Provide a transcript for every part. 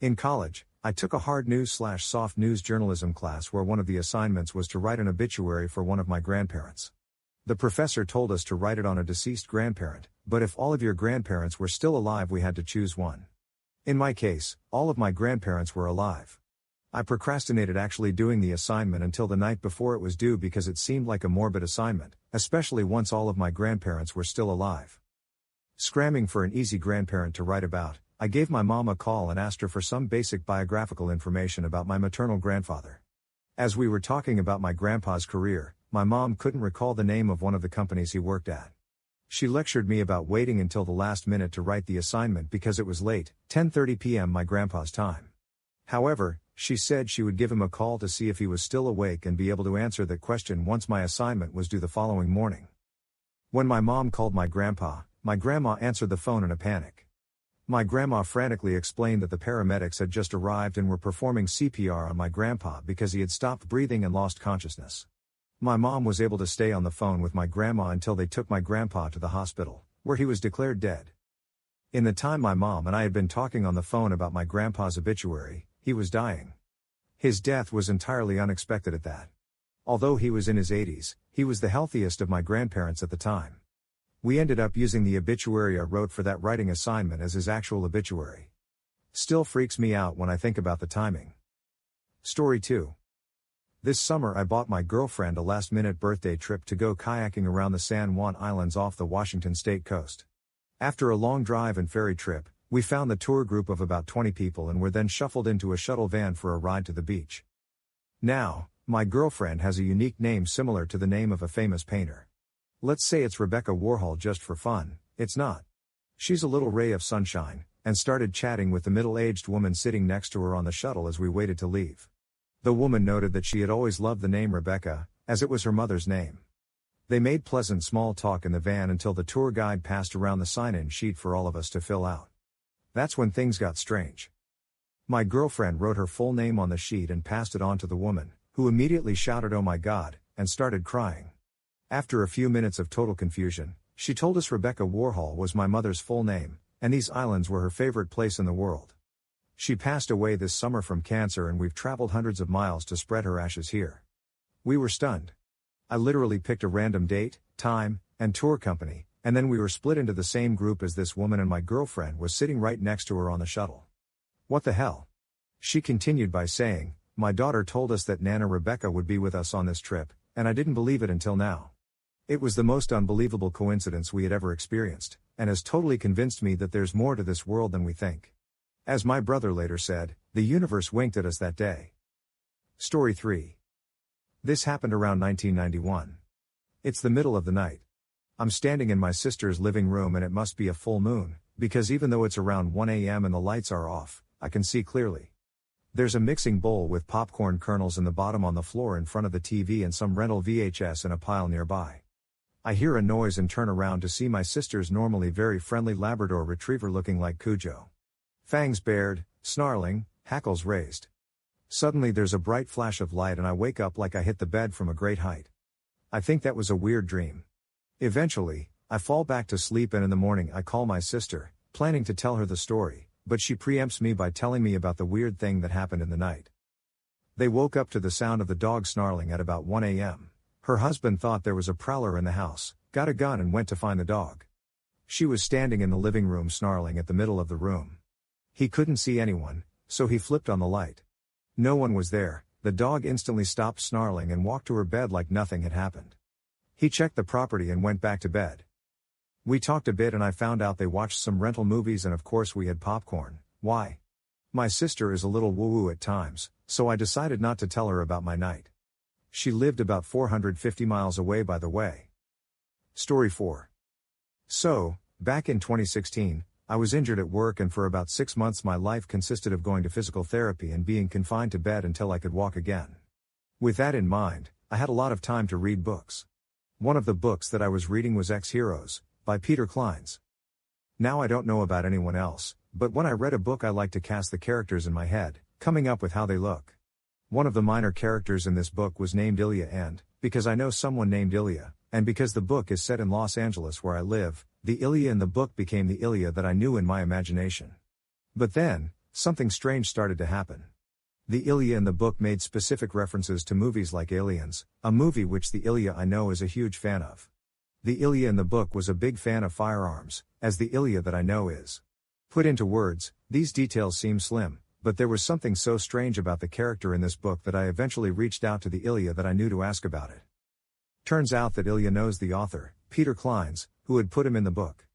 In college, I took a hard news/soft news journalism class where one of the assignments was to write an obituary for one of my grandparents. The professor told us to write it on a deceased grandparent, but if all of your grandparents were still alive, we had to choose one. In my case, all of my grandparents were alive. I procrastinated actually doing the assignment until the night before it was due because it seemed like a morbid assignment, especially once all of my grandparents were still alive. Scramming for an easy grandparent to write about, I gave my mom a call and asked her for some basic biographical information about my maternal grandfather. As we were talking about my grandpa's career, my mom couldn't recall the name of one of the companies he worked at. She lectured me about waiting until the last minute to write the assignment because it was late, 10:30 p.m. my grandpa's time. However, she said she would give him a call to see if he was still awake and be able to answer that question once my assignment was due the following morning. When my mom called my grandma answered the phone in a panic. My grandma frantically explained that the paramedics had just arrived and were performing CPR on my grandpa because he had stopped breathing and lost consciousness. My mom was able to stay on the phone with my grandma until they took my grandpa to the hospital, where he was declared dead. In the time my mom and I had been talking on the phone about my grandpa's obituary, he was dying. His death was entirely unexpected at that. Although he was in his 80s, he was the healthiest of my grandparents at the time. We ended up using the obituary I wrote for that writing assignment as his actual obituary. Still freaks me out when I think about the timing. Story 2. This summer I bought my girlfriend a last-minute birthday trip to go kayaking around the San Juan Islands off the Washington state coast. After a long drive and ferry trip, we found the tour group of about 20 people and were then shuffled into a shuttle van for a ride to the beach. Now, my girlfriend has a unique name similar to the name of a famous painter. Let's say it's Rebecca Warhol just for fun. It's not. She's a little ray of sunshine, and started chatting with the middle-aged woman sitting next to her on the shuttle as we waited to leave. The woman noted that she had always loved the name Rebecca, as it was her mother's name. They made pleasant small talk in the van until the tour guide passed around the sign-in sheet for all of us to fill out. That's when things got strange. My girlfriend wrote her full name on the sheet and passed it on to the woman, who immediately shouted, "Oh my God," and started crying. After a few minutes of total confusion, she told us Rebecca Warhol was my mother's full name, and these islands were her favorite place in the world. She passed away this summer from cancer and we've traveled hundreds of miles to spread her ashes here. We were stunned. I literally picked a random date, time, and tour company, and then we were split into the same group as this woman, and my girlfriend was sitting right next to her on the shuttle. What the hell? She continued by saying, "My daughter told us that Nana Rebecca would be with us on this trip, and I didn't believe it until now." It was the most unbelievable coincidence we had ever experienced, and has totally convinced me that there's more to this world than we think. As my brother later said, the universe winked at us that day. Story 3. This happened around 1991. It's the middle of the night. I'm standing in my sister's living room and it must be a full moon, because even though it's around 1 a.m. and the lights are off, I can see clearly. There's a mixing bowl with popcorn kernels in the bottom on the floor in front of the TV and some rental VHS in a pile nearby. I hear a noise and turn around to see my sister's normally very friendly Labrador retriever looking like Cujo. Fangs bared, snarling, hackles raised. Suddenly there's a bright flash of light and I wake up like I hit the bed from a great height. I think that was a weird dream. Eventually, I fall back to sleep and in the morning I call my sister, planning to tell her the story, but she preempts me by telling me about the weird thing that happened in the night. They woke up to the sound of the dog snarling at about 1 a.m. Her husband thought there was a prowler in the house, got a gun and went to find the dog. She was standing in the living room snarling at the middle of the room. He couldn't see anyone, so he flipped on the light. No one was there. The dog instantly stopped snarling and walked to her bed like nothing had happened. He checked the property and went back to bed. We talked a bit and I found out they watched some rental movies and of course we had popcorn. Why? My sister is a little woo-woo at times, so I decided not to tell her about my night. She lived about 450 miles away, by the way. Story 4. So, back in 2016, I was injured at work and for about 6 months my life consisted of going to physical therapy and being confined to bed until I could walk again. With that in mind, I had a lot of time to read books. One of the books that I was reading was Ex-Heroes, by Peter Clines. Now I don't know about anyone else, but when I read a book I like to cast the characters in my head, coming up with how they look. One of the minor characters in this book was named Ilya and, because I know someone named Ilya, and because the book is set in Los Angeles where I live, the Ilya in the book became the Ilya that I knew in my imagination. But then, something strange started to happen. The Ilya in the book made specific references to movies like Aliens, a movie which the Ilya I know is a huge fan of. The Ilya in the book was a big fan of firearms, as the Ilya that I know is. Put into words, these details seem slim, but there was something so strange about the character in this book that I eventually reached out to the Ilya that I knew to ask about it. Turns out that Ilya knows the author, Peter Kleins, who had put him in the book.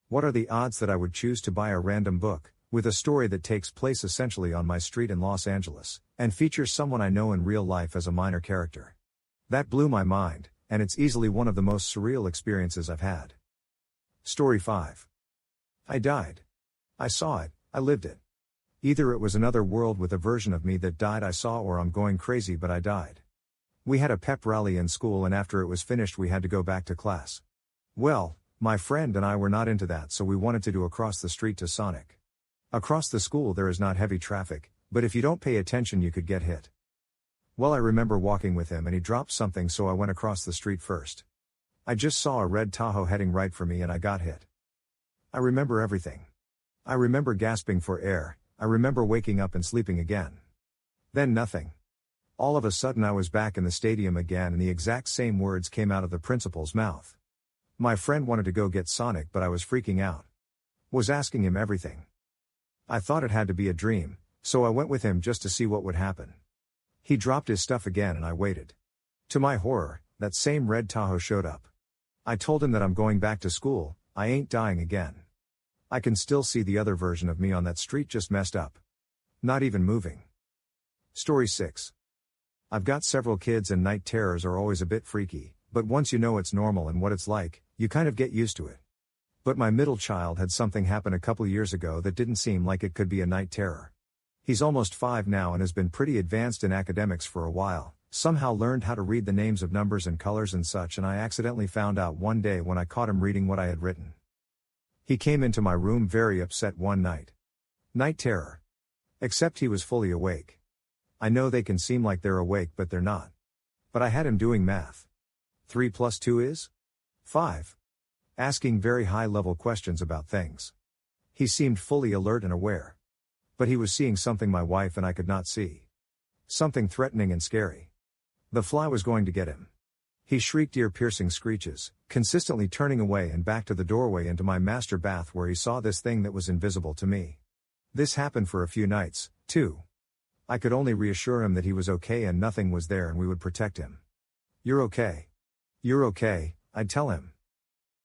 What are the odds that I would choose to buy a random book, with a story that takes place essentially on my street in Los Angeles, and features someone I know in real life as a minor character? That blew my mind, and it's easily one of the most surreal experiences I've had. Story 5. I died. I saw it, I lived it. Either it was another world with a version of me that died I saw, or I'm going crazy but I died. We had a pep rally in school, and after it was finished we had to go back to class. Well, my friend and I were not into that, so we wanted to do across the street to Sonic. Across the school there is not heavy traffic, but if you don't pay attention you could get hit. Well, I remember walking with him and he dropped something, so I went across the street first. I just saw a red Tahoe heading right for me and I got hit. I remember everything. I remember gasping for air, I remember waking up and sleeping again. Then nothing. All of a sudden I was back in the stadium again and the exact same words came out of the principal's mouth. My friend wanted to go get Sonic, but I was freaking out. Was asking him everything. I thought it had to be a dream, so I went with him just to see what would happen. He dropped his stuff again and I waited. To my horror, that same red Tahoe showed up. I told him that I'm going back to school, I ain't dying again. I can still see the other version of me on that street, just messed up. Not even moving. Story 6. I've got several kids and night terrors are always a bit freaky, but once you know it's normal and what it's like, you kind of get used to it. But my middle child had something happen a couple years ago that didn't seem like it could be a night terror. He's almost 5 now and has been pretty advanced in academics for a while, somehow learned how to read the names of numbers and colors and such, and I accidentally found out one day when I caught him reading what I had written. He came into my room very upset one night. Night terror. Except he was fully awake. I know they can seem like they're awake but they're not. But I had him doing math. 3 plus 2 is? 5. Asking very high-level questions about things. He seemed fully alert and aware. But he was seeing something my wife and I could not see. Something threatening and scary. The fly was going to get him. He shrieked ear-piercing screeches, consistently turning away and back to the doorway into my master bath where he saw this thing that was invisible to me. This happened for a few nights, too. I could only reassure him that he was okay and nothing was there and we would protect him. You're okay. You're okay, I'd tell him.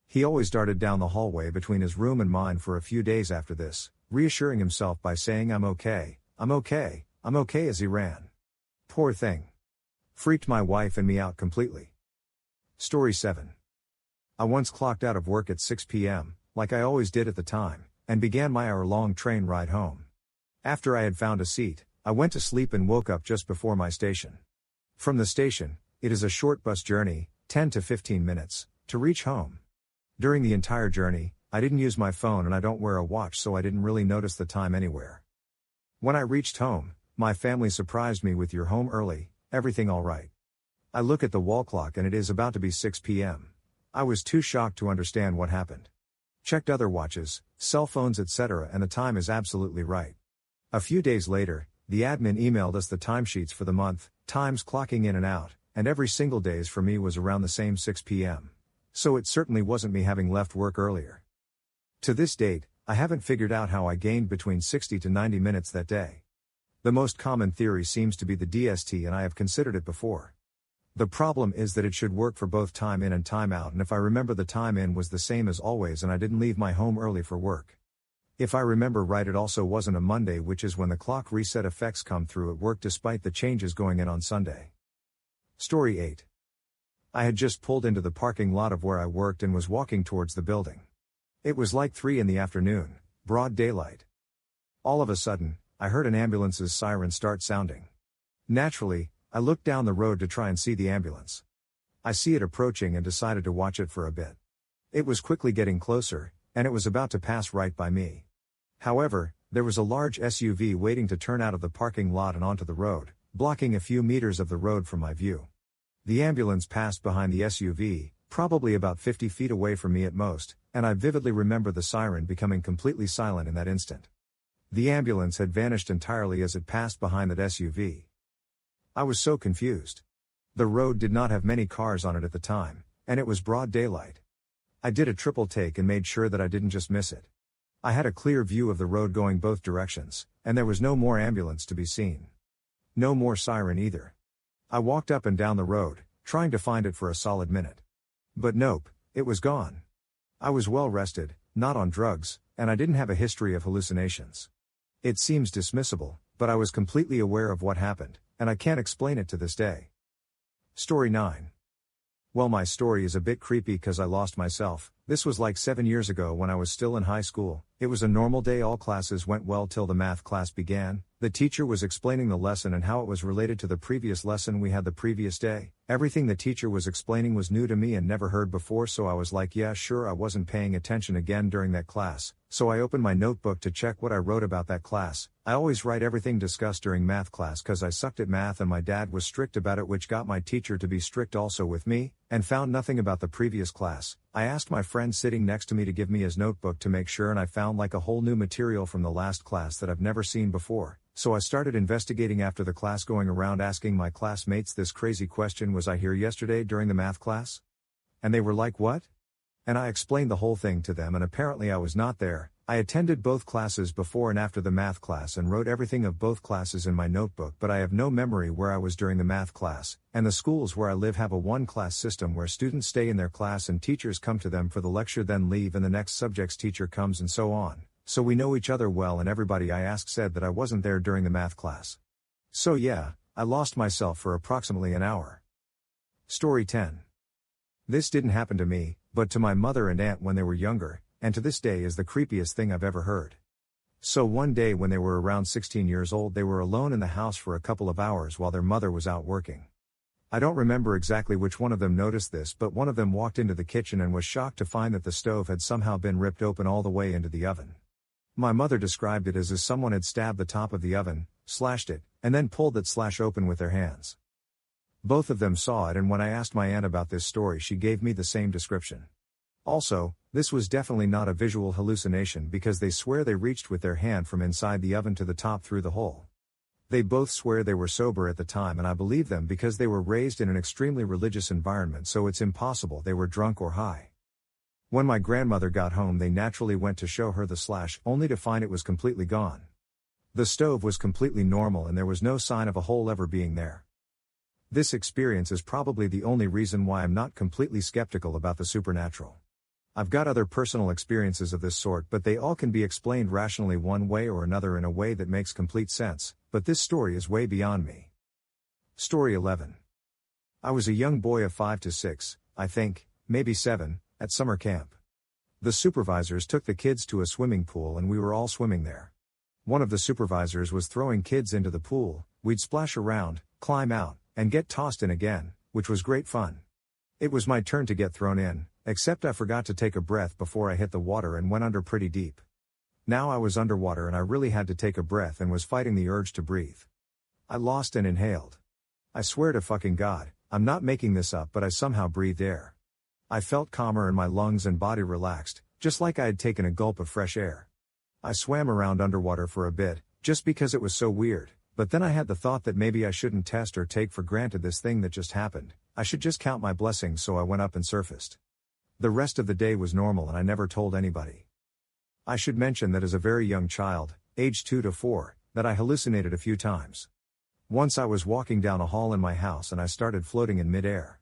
He always darted down the hallway between his room and mine for a few days after this, reassuring himself by saying I'm okay, I'm okay, I'm okay as he ran. Poor thing. Freaked my wife and me out completely. Story 7. I once clocked out of work at 6 p.m., like I always did at the time, and began my hour-long train ride home. After I had found a seat, I went to sleep and woke up just before my station. From the station, it is a short bus journey, 10 to 15 minutes, to reach home. During the entire journey, I didn't use my phone and I don't wear a watch, so I didn't really notice the time anywhere. When I reached home, my family surprised me with "You're home early, everything all right?" I look at the wall clock and it is about to be 6 p.m. I was too shocked to understand what happened. Checked other watches, cell phones, etc., and the time is absolutely right. A few days later, the admin emailed us the timesheets for the month, times clocking in and out, and every single days for me was around the same 6 p.m. So it certainly wasn't me having left work earlier. To this date, I haven't figured out how I gained between 60 to 90 minutes that day. The most common theory seems to be the DST, and I have considered it before. The problem is that it should work for both time in and time out, and if I remember, the time in was the same as always and I didn't leave my home early for work. If I remember right, it also wasn't a Monday, which is when the clock reset effects come through at work despite the changes going in on Sunday. Story 8. I had just pulled into the parking lot of where I worked and was walking towards the building. It was like 3 in the afternoon, broad daylight. All of a sudden, I heard an ambulance's siren start sounding. Naturally, I looked down the road to try and see the ambulance. I see it approaching and decided to watch it for a bit. It was quickly getting closer, and it was about to pass right by me. However, there was a large SUV waiting to turn out of the parking lot and onto the road, blocking a few meters of the road from my view. The ambulance passed behind the SUV, probably about 50 feet away from me at most, and I vividly remember the siren becoming completely silent in that instant. The ambulance had vanished entirely as it passed behind that SUV. I was so confused. The road did not have many cars on it at the time, and it was broad daylight. I did a triple take and made sure that I didn't just miss it. I had a clear view of the road going both directions, and there was no more ambulance to be seen. No more siren either. I walked up and down the road, trying to find it for a solid minute. But nope, it was gone. I was well rested, not on drugs, and I didn't have a history of hallucinations. It seems dismissible, but I was completely aware of what happened, and I can't explain it to this day. Story 9. Well, my story is a bit creepy cause I lost myself. This was like 7 years ago when I was still in high school. It was a normal day, all classes went well till the math class began. The teacher was explaining the lesson and how it was related to the previous lesson we had the previous day. Everything the teacher was explaining was new to me and never heard before, so I was like, yeah sure. I wasn't paying attention again during that class, so I opened my notebook to check what I wrote about that class. I always write everything discussed during math class cause I sucked at math and my dad was strict about it, which got my teacher to be strict also with me, and found nothing about the previous class. I asked my friend sitting next to me to give me his notebook to make sure, and I found like a whole new material from the last class that I've never seen before. So I started investigating after the class, going around asking my classmates this crazy question: was I here yesterday during the math class? And they were like, what? And I explained the whole thing to them, and apparently I was not there. I attended both classes before and after the math class and wrote everything of both classes in my notebook, but I have no memory where I was during the math class. And the schools where I live have a one-class system where students stay in their class and teachers come to them for the lecture, then leave, and the next subject's teacher comes, and so on. So we know each other well, and everybody I asked said that I wasn't there during the math class. So yeah, I lost myself for approximately an hour. Story 10. This didn't happen to me, but to my mother and aunt when they were younger, and to this day is the creepiest thing I've ever heard. So one day when they were around 16 years old, they were alone in the house for a couple of hours while their mother was out working. I don't remember exactly which one of them noticed this, but one of them walked into the kitchen and was shocked to find that the stove had somehow been ripped open all the way into the oven. My mother described it as if someone had stabbed the top of the oven, slashed it, and then pulled that slash open with their hands. Both of them saw it, and when I asked my aunt about this story, she gave me the same description. Also, this was definitely not a visual hallucination because they swear they reached with their hand from inside the oven to the top through the hole. They both swear they were sober at the time, and I believe them because they were raised in an extremely religious environment, so it's impossible they were drunk or high. When my grandmother got home, they naturally went to show her the slash, only to find it was completely gone. The stove was completely normal and there was no sign of a hole ever being there. This experience is probably the only reason why I'm not completely skeptical about the supernatural. I've got other personal experiences of this sort, but they all can be explained rationally one way or another in a way that makes complete sense, but this story is way beyond me. Story 11. I was a young boy of 5 to 6, I think, maybe 7, at summer camp. The supervisors took the kids to a swimming pool and we were all swimming there. One of the supervisors was throwing kids into the pool. We'd splash around, climb out, and get tossed in again, which was great fun. It was my turn to get thrown in, except I forgot to take a breath before I hit the water and went under pretty deep. Now I was underwater and I really had to take a breath and was fighting the urge to breathe. I lost and inhaled. I swear to fucking God, I'm not making this up, but I somehow breathed air. I felt calmer and my lungs and body relaxed, just like I had taken a gulp of fresh air. I swam around underwater for a bit, just because it was so weird, but then I had the thought that maybe I shouldn't test or take for granted this thing that just happened. I should just count my blessings, so I went up and surfaced. The rest of the day was normal and I never told anybody. I should mention that as a very young child, aged 2 to 4, that I hallucinated a few times. Once I was walking down a hall in my house and I started floating in midair.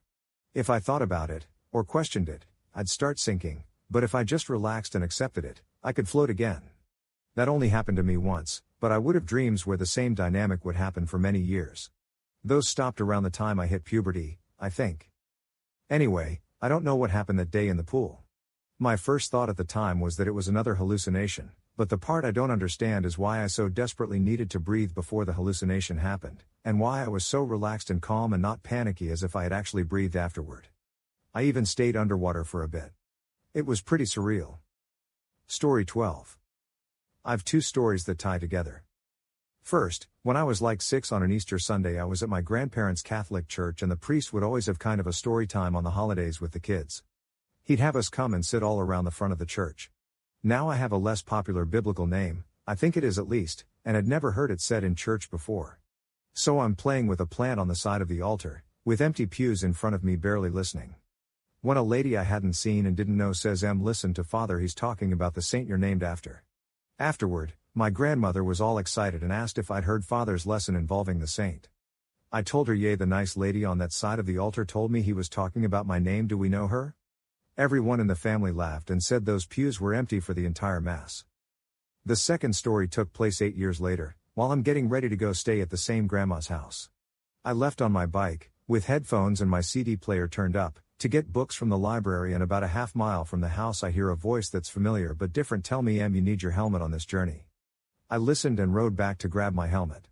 If I thought about it, or questioned it, I'd start sinking, but if I just relaxed and accepted it, I could float again. That only happened to me once, but I would have dreams where the same dynamic would happen for many years. Those stopped around the time I hit puberty, I think. Anyway, I don't know what happened that day in the pool. My first thought at the time was that it was another hallucination, but the part I don't understand is why I so desperately needed to breathe before the hallucination happened, and why I was so relaxed and calm and not panicky as if I had actually breathed afterward. I even stayed underwater for a bit. It was pretty surreal. Story 12. I've 2 stories that tie together. First, when I was like 6 on an Easter Sunday, I was at my grandparents' Catholic church and the priest would always have kind of a story time on the holidays with the kids. He'd have us come and sit all around the front of the church. Now I have a less popular biblical name, I think it is at least, and had never heard it said in church before. So I'm playing with a plant on the side of the altar, with empty pews in front of me barely listening. When a lady I hadn't seen and didn't know says, listen to Father, he's talking about the saint you're named after. Afterward, my grandmother was all excited and asked if I'd heard Father's lesson involving the saint. I told her, yea, the nice lady on that side of the altar told me he was talking about my name, do we know her? Everyone in the family laughed and said those pews were empty for the entire Mass. The second story took place 8 years later, while I'm getting ready to go stay at the same grandma's house. I left on my bike, with headphones and my CD player turned up, to get books from the library, and about a half mile from the house I hear a voice that's familiar but different tell me, you need your helmet on this journey. I listened and rode back to grab my helmet.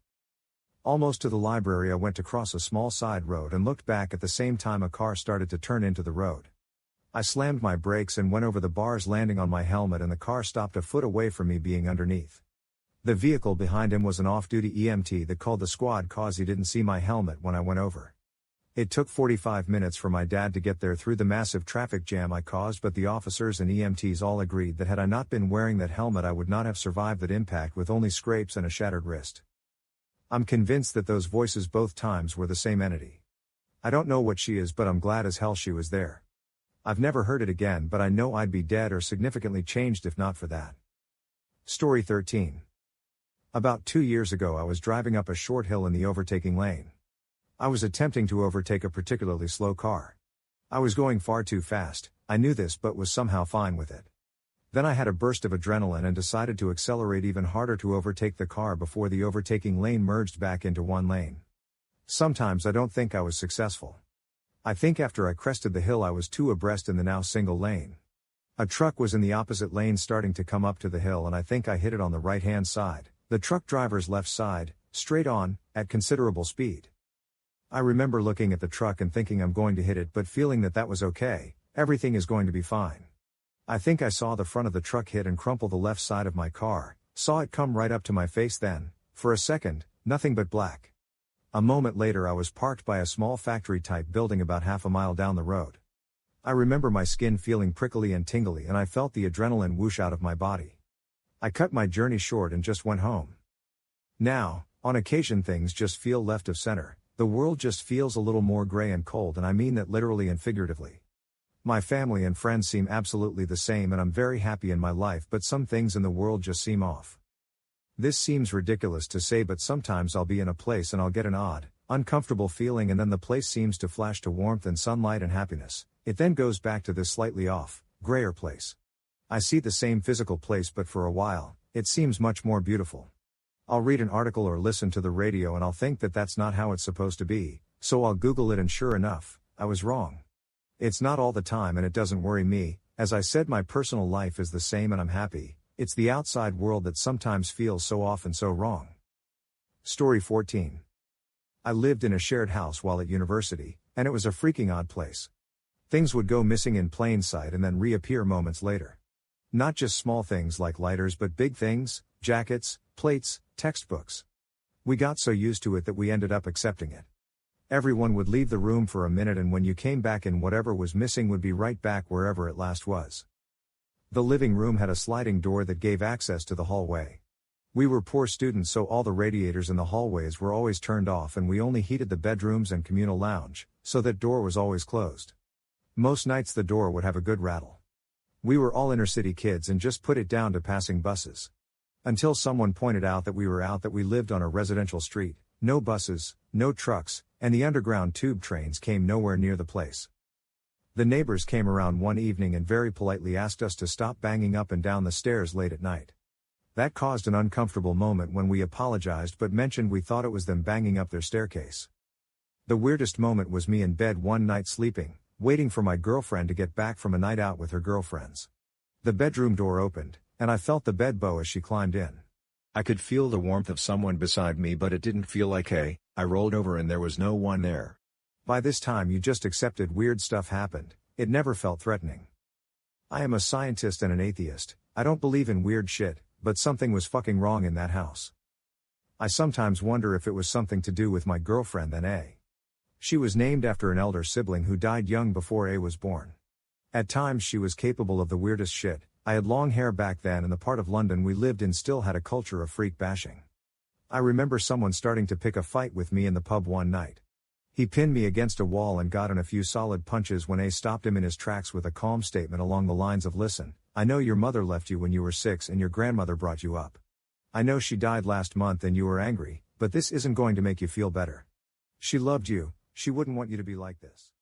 Almost to the library I went to cross a small side road and looked back at the same time a car started to turn into the road. I slammed my brakes and went over the bars, landing on my helmet, and the car stopped a foot away from me, being underneath. The vehicle behind him was an off-duty EMT that called the squad cause he didn't see my helmet when I went over. It took 45 minutes for my dad to get there through the massive traffic jam I caused, but the officers and EMTs all agreed that had I not been wearing that helmet I would not have survived that impact with only scrapes and a shattered wrist. I'm convinced that those voices both times were the same entity. I don't know what she is, but I'm glad as hell she was there. I've never heard it again, but I know I'd be dead or significantly changed if not for that. Story 13. About 2 years ago I was driving up a short hill in the overtaking lane. I was attempting to overtake a particularly slow car. I was going far too fast, I knew this, but was somehow fine with it. Then I had a burst of adrenaline and decided to accelerate even harder to overtake the car before the overtaking lane merged back into one lane. Sometimes I don't think I was successful. I think after I crested the hill I was two abreast in the now single lane. A truck was in the opposite lane starting to come up to the hill, and I think I hit it on the right-hand side, the truck driver's left side, straight on, at considerable speed. I remember looking at the truck and thinking I'm going to hit it, but feeling that was okay, everything is going to be fine. I think I saw the front of the truck hit and crumple the left side of my car, saw it come right up to my face, then, for a second, nothing but black. A moment later I was parked by a small factory-type building about half a mile down the road. I remember my skin feeling prickly and tingly, and I felt the adrenaline whoosh out of my body. I cut my journey short and just went home. Now, on occasion things just feel left of center, the world just feels a little more gray and cold, and I mean that literally and figuratively. My family and friends seem absolutely the same, and I'm very happy in my life, but some things in the world just seem off. This seems ridiculous to say, but sometimes I'll be in a place and I'll get an odd, uncomfortable feeling, and then the place seems to flash to warmth and sunlight and happiness. It then goes back to this slightly off, grayer place. I see the same physical place, but for a while, it seems much more beautiful. I'll read an article or listen to the radio and I'll think that that's not how it's supposed to be, so I'll Google it, and sure enough, I was wrong. It's not all the time and it doesn't worry me. As I said, my personal life is the same and I'm happy. It's the outside world that sometimes feels so off and so wrong. Story 14. I lived in a shared house while at university, and it was a freaking odd place. Things would go missing in plain sight and then reappear moments later. Not just small things like lighters, but big things, jackets, plates, textbooks. We got so used to it that we ended up accepting it. Everyone would leave the room for a minute, and when you came back in, whatever was missing would be right back wherever it last was. The living room had a sliding door that gave access to the hallway. We were poor students, so all the radiators in the hallways were always turned off, and we only heated the bedrooms and communal lounge, so that door was always closed. Most nights the door would have a good rattle. We were all inner city kids and just put it down to passing buses. Until someone pointed out that we lived on a residential street, no buses, no trucks, and the underground tube trains came nowhere near the place. The neighbors came around one evening and very politely asked us to stop banging up and down the stairs late at night. That caused an uncomfortable moment when we apologized but mentioned we thought it was them banging up their staircase. The weirdest moment was me in bed one night sleeping, waiting for my girlfriend to get back from a night out with her girlfriends. The bedroom door opened, and I felt the bed bow as she climbed in. I could feel the warmth of someone beside me, but it didn't feel like hay. I rolled over and there was no one there. By this time you just accepted weird stuff happened, it never felt threatening. I am a scientist and an atheist, I don't believe in weird shit, but something was fucking wrong in that house. I sometimes wonder if it was something to do with my girlfriend then A. She was named after an elder sibling who died young before A was born. At times she was capable of the weirdest shit, I had long hair back then, and the part of London we lived in still had a culture of freak bashing. I remember someone starting to pick a fight with me in the pub one night. He pinned me against a wall and got in a few solid punches when A stopped him in his tracks with a calm statement along the lines of, "Listen, I know your mother left you when you were 6 and your grandmother brought you up. I know she died last month and you were angry, but this isn't going to make you feel better. She loved you, she wouldn't want you to be like this."